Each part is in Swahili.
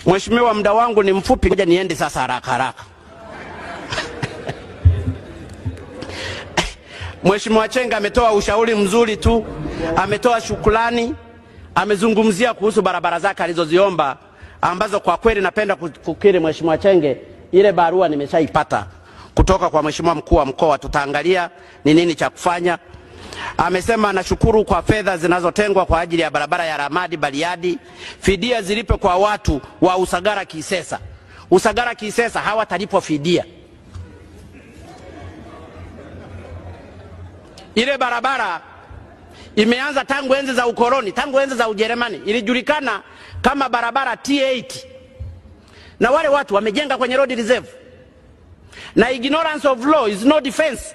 Mheshimiwa, muda wangu ni mfupi, ngoja niende sasa haraka haraka. Mheshimiwa Chenga ametoa ushauri mzuri tu, ametoa shukrani, amezungumzia kuhusu barabara zake alizoziomba, ambazo kwa kweli napenda kukiri Mheshimiwa Chenge, ile barua nimeshaipata kutoka kwa Mheshimiwa mkuu wa mkoa, tutaangalia ni nini cha kufanya. Amesema anashukuru kwa fedha zinazotengwa kwa ajili ya barabara ya Ramadi Bariadi, fidia zilipe kwa watu wa Usagara Kisesa. Usagara Kisesa hawatalipo fidia. Ile barabara imeanza tangu enzi za ukoloni, tangu enzi za Ujerumani. Ilijulikana kama barabara T8. Na wale watu wamejenga kwenye road reserve. Na ignorance of law is no defense.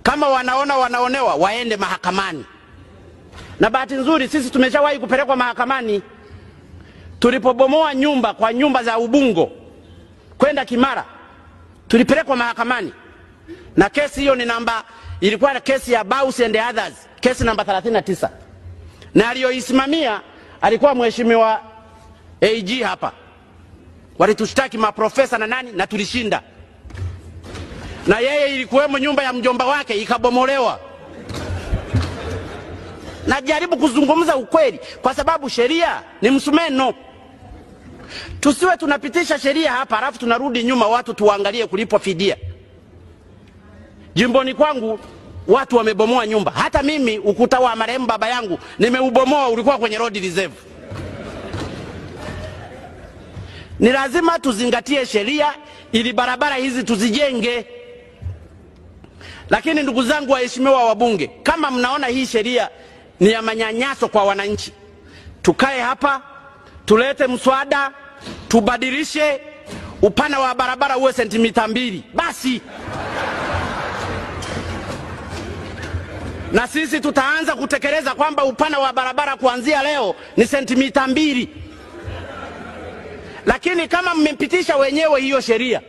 Kama wanaonewa waende mahakamani. Na bahati nzuri sisi tumeshawahi kupelekwa mahakamani. Tulipobomoa nyumba kwa nyumba za Ubungo kwenda Kimara, tulipelekwa mahakamani. Na kesi hiyo ni ilikuwa na kesi ya Baus and Others, kesi namba 39. Na aliyoisimamia alikuwa Mheshimiwa AG hapa. Walitushtaki maprofesa na nani, na tulishinda. Na yeye ilikuwemo nyumba ya mjomba wake ikabomolewa. Najaribu kuzungumza ukweli kwa sababu sheria ni msumeno. Tusiwe tunapitisha sheria hapa alafu tunarudi nyuma watu tuangalie kulipwa fidia. Jimboni kwangu watu wamebomoa nyumba. Hata mimi ukuta wa marehemu baba yangu nimeubomoa, ulikuwa kwenye road reserve. Ni lazima tuzingatie sheria ili barabara hizi tuzijenge. Lakini ndugu zangu waheshimiwa wabunge, kama mnaona hii sheria ni ya manyanyaso kwa wananchi, tukae hapa, tulete mswada, tubadilishe upana wa barabara uwe sentimita 2. Basi. Na sisi tutaanza kutekeleza kwamba upana wa barabara kuanzia leo ni sentimita 2. Lakini kama mmepitisha wenyewe hiyo sheria,